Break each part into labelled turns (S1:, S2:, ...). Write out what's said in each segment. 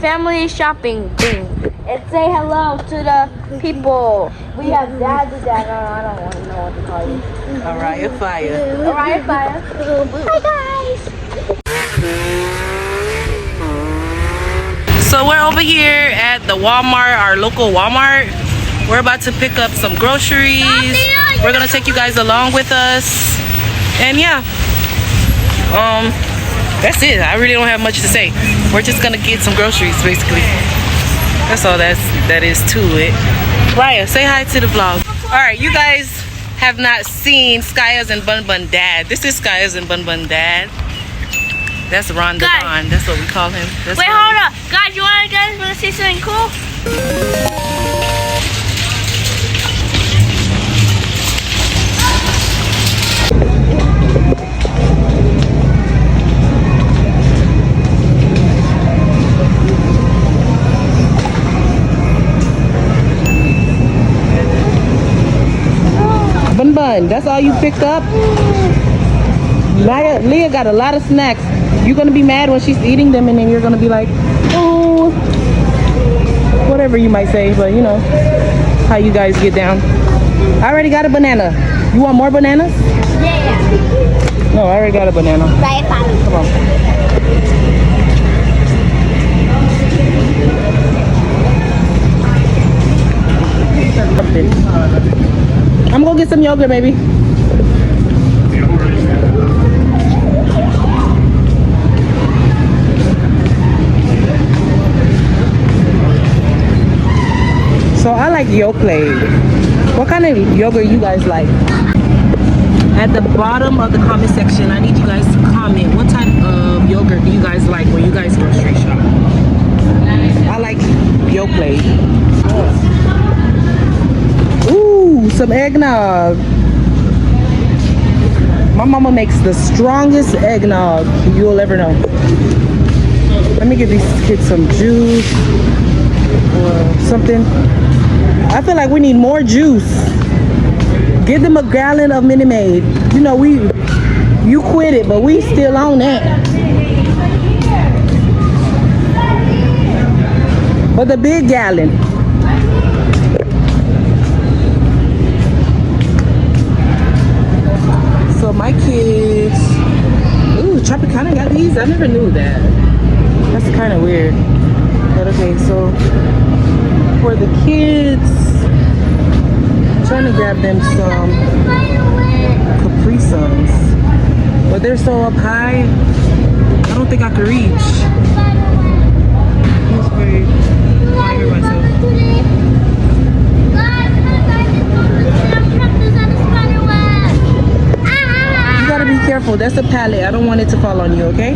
S1: Family shopping thing and say hello to the people. We have dad. I don't want to know what to call you.
S2: Alright, fire.
S1: Alright, fire. Hi guys.
S2: So we're over here at the Walmart, our local Walmart. We're about to pick up some groceries. We're gonna take you guys along with us. And yeah. That's it. I really don't have much to say. We're just gonna get some groceries, basically. That's all that is to it. Raya, say hi to the vlog. All right, you guys have not seen Skyabunbun dad. This is Skyabunbun dad. That's Ron the Don. That's what we call him. That's
S1: wait, hold up, guys. You want to see something cool?
S2: Bun, that's all you picked up? Leah got a lot of snacks. You're gonna be mad when she's eating them, and then you're gonna be like, oh, whatever you might say, but you know how you guys get down. I already got a banana. You want more bananas?
S1: Yeah.
S2: No, I already got a banana.
S1: Right,
S2: come on. I'm gonna get some yogurt, baby. So I like Yoplait. What kind of yogurt you guys like? At the bottom of the comment section, I need you guys to comment what type of yogurt do you guys like when you guys grocery shop. I like Yoplait. Ooh, some eggnog. My mama makes the strongest eggnog you'll ever know. Let me give these kids some juice or something. I feel like we need more juice. Give them a gallon of Minute Maid. You know, you quit it, but we still on that. But the big gallon. So my kids, ooh, Tropicana got these? I never knew that. That's kind of weird. But okay, so for the kids, I'm trying to grab them some Capri Suns, but they're so up high, I don't think I can reach. I hear myself. You gotta be careful. That's a pallet. I don't want it to fall on you, okay?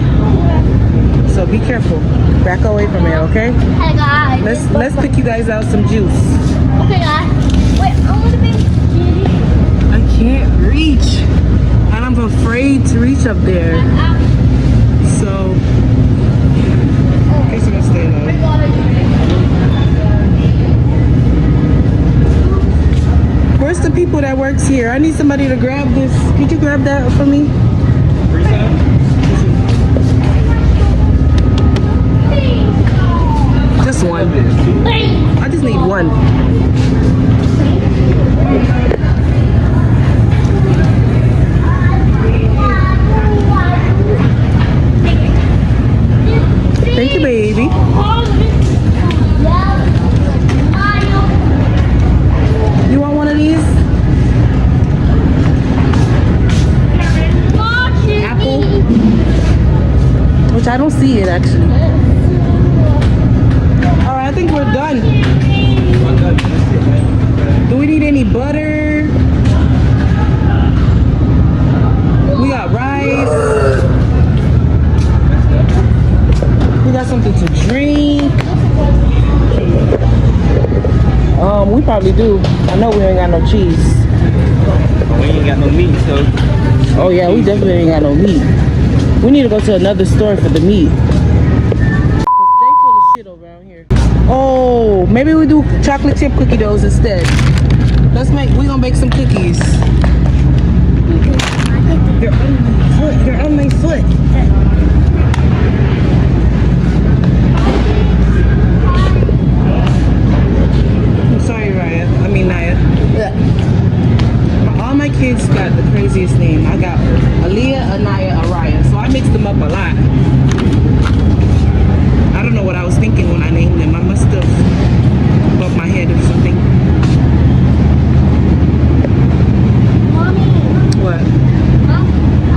S2: So be careful. Back away from it, okay?
S1: Hey guys.
S2: Let's pick you guys out some juice.
S1: Okay guys. Wait, I want to be.
S2: I can't reach, and I'm afraid to reach up there. So, I guess I'm gonna stay low. Where's the people that works here? I need somebody to grab this. Could you grab that for me? Just one. I just need one. Thank you, baby. You want one of these? Apple? Which I don't see it actually. Alright, I think we're done. Do we need any butter? We got rice. We got something to drink. We probably do. I know we ain't got no cheese.
S3: We ain't got no meat, so.
S2: Oh yeah, we definitely ain't got no meat. We need to go to another store for the meat. maybe we do chocolate chip cookie doughs instead. We gonna bake some cookies. You're on my foot. You're on my foot. I'm sorry, Raya. I mean, Naya. Yeah. All my kids got the craziest name. I got Aaliyah, Anaya, Araya. So I mixed them up a lot. I don't know what I was thinking when I named them. I must have bumped my head or something.
S1: Mommy.
S2: What?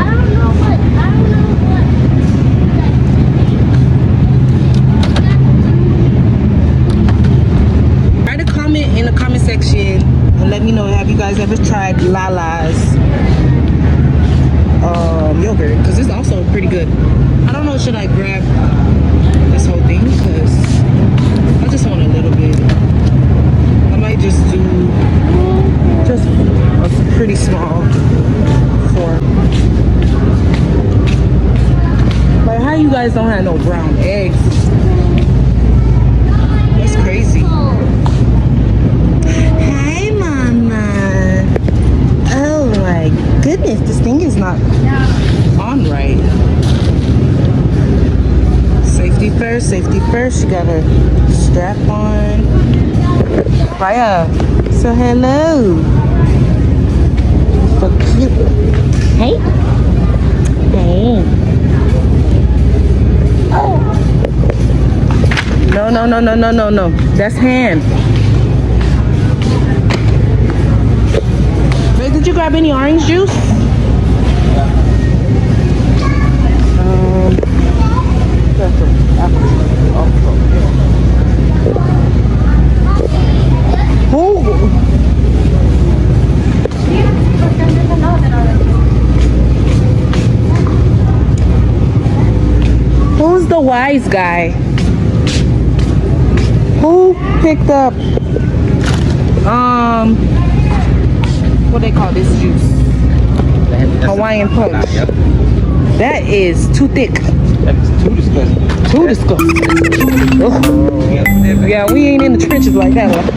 S1: I don't know what.
S2: Write a comment in the comment section and let me know, have you guys ever tried Lala's yogurt? Because it's also pretty good. I don't know, should I grab this whole thing? Because I just want a little bit. I might just do just a pretty small fork. Like, how you guys don't have no brown eggs? That's crazy. Hi, Mama. Oh my goodness, this thing is not on right. Safety first, safety first. You got a strap on. Raya, so hello. So cute. Hey. Hey. Oh. No, no, no, no, no, no, no. That's hand. Wait, did you grab any orange juice? Who's the wise guy? Who picked up what they call this juice? Hawaiian punch.
S3: Yep.
S2: That is too thick.
S3: That's too disgusting.
S2: Too disgusting. Ugh. Yeah, we ain't in the trenches like that one.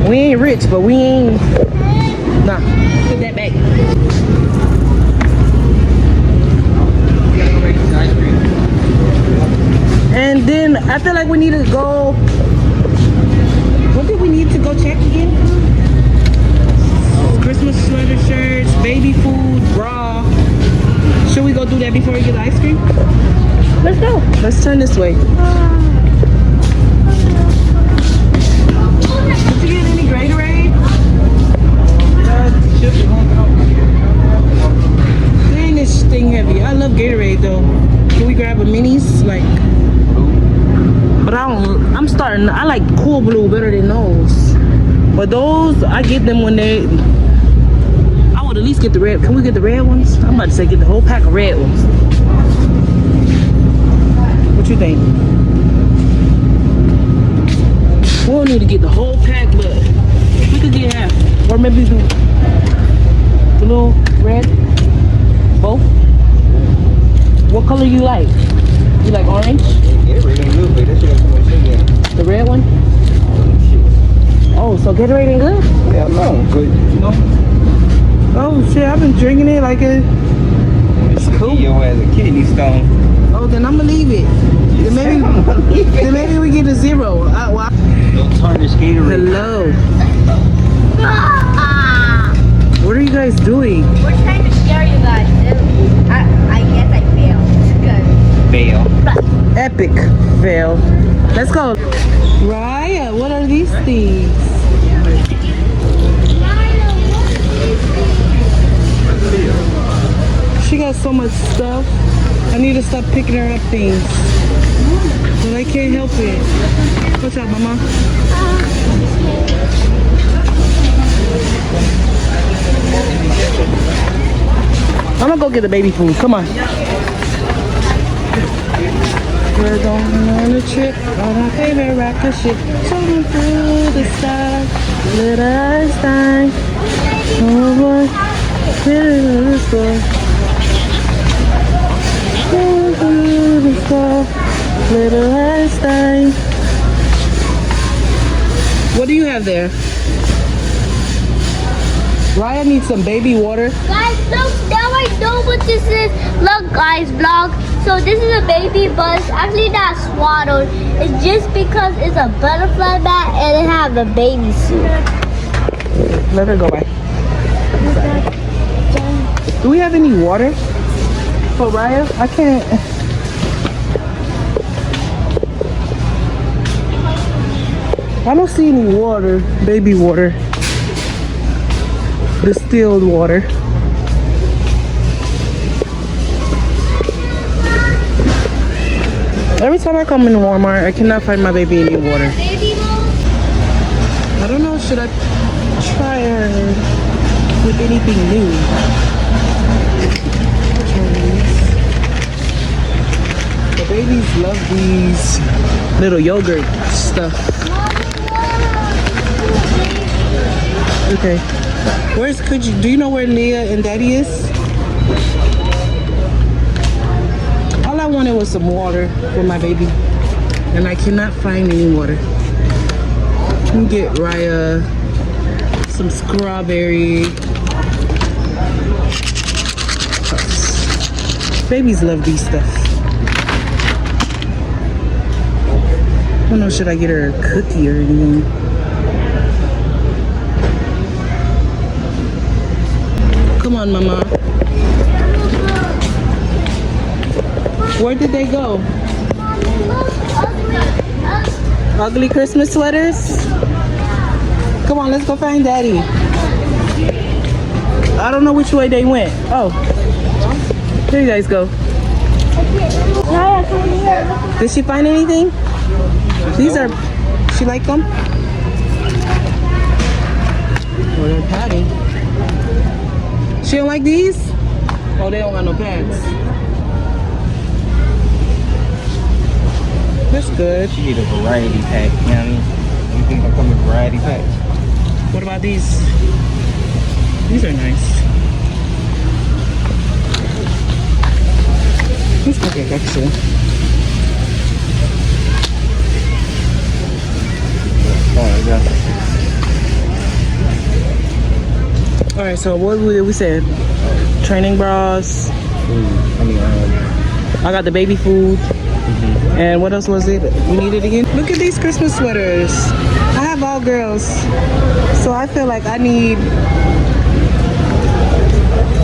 S2: We ain't rich, but we ain't. Nah, put that back. And then I feel like we need to go. What did we need to go check again? Christmas sweater shirts, baby food, bra. Should we go do that before we get the ice cream? Let's go. Let's turn this way. Did you get any Gatorade? Dang, this thing heavy. I love Gatorade though. Can we grab a minis? Like, but I'm starting, I like Cool Blue better than those. But those, I get them when they, I would at least get the red. Can we get the red ones? I'm about to say get the whole pack of red ones. What you think? We don't need to get the whole pack, but we could get half. Or maybe do blue, red, both. What color you like? You like orange?
S3: Gatorade ain't good, but that shit got too much sugar in it.
S2: The red one? Oh, so Gatorade ain't good?
S3: Yeah, no, good. You know?
S2: Oh shit, I've been drinking it like a.
S3: It's cool. Your ass a kidney stone.
S2: Oh, then I'ma leave it. Then maybe we get a 0. Well,
S3: Don't tarnish Gatorade.
S2: hello. What are you guys doing?
S1: We're trying to scare you guys. I guess I failed. Good.
S3: Fail.
S2: Epic fail. Let's go. Raya, what are these things? She got so much stuff. I need to stop picking her up things. But I can't help it. Watch out, Mama. I'm gonna go get the baby food. Come on. We're going on a trip on our favorite rocket ship. Soaring through the sky. Little Einstein. Oh boy. Little the sky. Through the sky. Little Einstein. you have there? Raya needs some baby water.
S1: Guys, look, now I know what this is. Look, guys, vlog. So this is a baby, but it's actually not swaddled. It's just because it's a butterfly bat and it have a baby suit.
S2: Let her go by. Do we have any water for Raya? I can't. I don't see any water, baby water. Distilled water. Every time I come in Walmart, I cannot find my baby any water. I don't know, should I try her with anything new? The babies love these little yogurt stuff. Okay. Do you know where Leah and Daddy is? All I wanted was some water for my baby. And I cannot find any water. Let me get Raya some strawberry. Babies love these stuff. I don't know, should I get her a cookie or anything? Come on, Mama. Where did they go? Ugly Christmas sweaters? Come on, let's go find Daddy. I don't know which way they went. Oh. Here you guys go. Did she find anything? These are, she like them? Oh, they're padding. She don't like these? Oh, they don't got no pads. That's good.
S3: She need a variety pack, you know what I mean? Anything that come in variety packs.
S2: What about these? These are nice. These look like actually.
S3: Oh, yeah.
S2: Alright, so what we said? Training bras. I got the baby food. And what else was it? We needed again? Look at these Christmas sweaters. I have all girls. So I feel like I need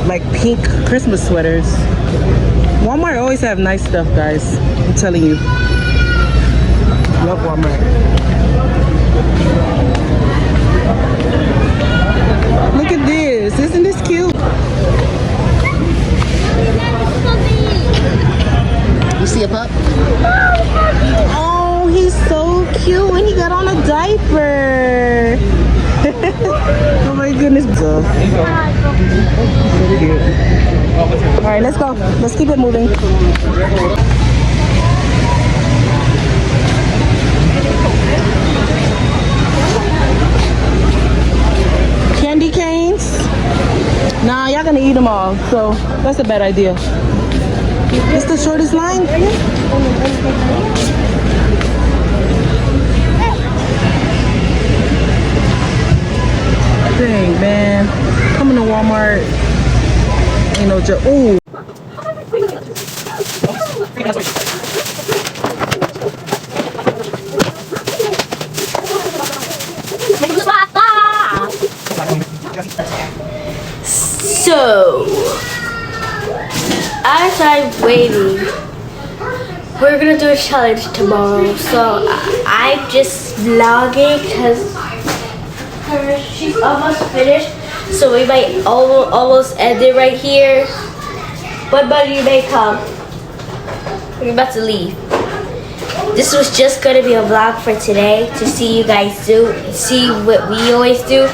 S2: like pink Christmas sweaters. Walmart always have nice stuff, guys. I'm telling you. Love Walmart. Look at this. Isn't this cute? You see a pup? Oh, he's so cute and he got on a diaper. Oh my goodness. So cute. All right, let's go. Let's keep it moving. Candy canes? Nah, y'all gonna eat them all, so that's a bad idea. It's the shortest line? Dang, man. Coming to Walmart ain't no joke. Ooh.
S1: So, as I'm waiting, we're gonna do a challenge tomorrow. So I'm just vlogging because she's almost finished. So we might almost end it right here. But buddy, you may come. We're about to leave. This was just gonna be a vlog for today to see you guys see what we always do.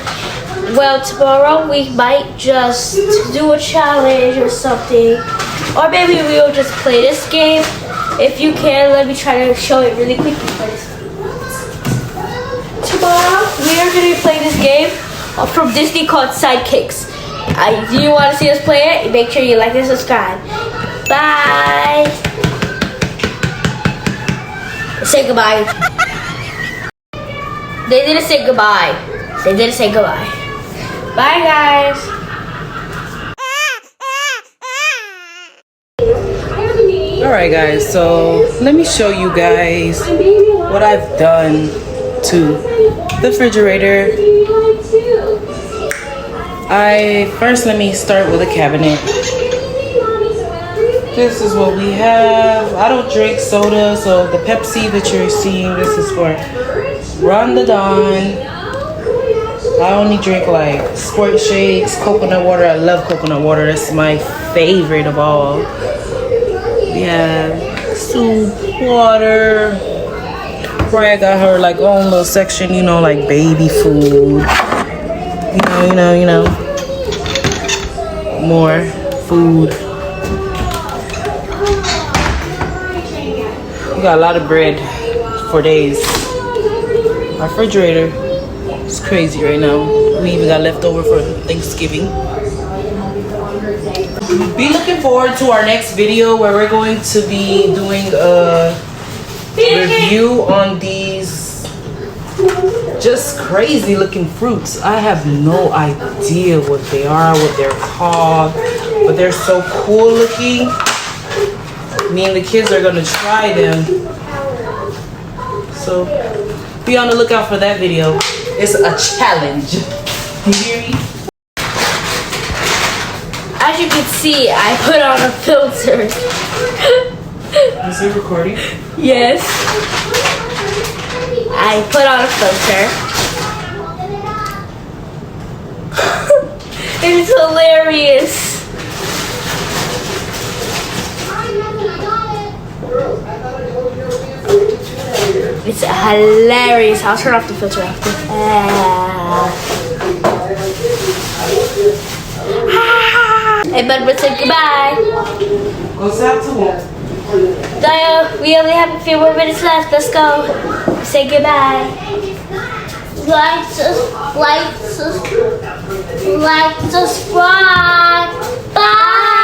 S1: Well, tomorrow we might just do a challenge or something. Or maybe we'll just play this game. If you can, let me try to show it really quickly. Tomorrow, we are going to play this game from Disney called Sidekicks. If you want to see us play it, make sure you like and subscribe. Bye! Say goodbye. They didn't say goodbye. They didn't say goodbye. Bye, guys.
S2: Alright guys, so let me show you guys what I've done to the refrigerator. Let me start with a cabinet. This is what we have. I don't drink soda, so the Pepsi that you're seeing, this is for Run the Dawn. I only drink like squirt shakes, coconut water. I love coconut water. That's my favorite of all. We have soup, water. Raya got her like own little section, you know, like baby food. You know. More food. We got a lot of bread for days. Our refrigerator is crazy right now. We even got leftover for Thanksgiving. Be looking forward to our next video where we're going to be doing a review on these just crazy looking fruits. I have no idea what they are, what they're called, but they're so cool looking. Me and the kids are gonna try them. So be on the lookout for that video. It's a challenge. You hear me?
S1: As you can see, I put on a filter.
S2: Is it recording?
S1: Yes. I put on a filter. It's hilarious. It's hilarious. I'll turn off the filter after. Everybody say goodbye.
S2: Go out to walk.
S1: Dio, we only have a few more minutes left. Let's go. Say goodbye. Like, subscribe. Bye.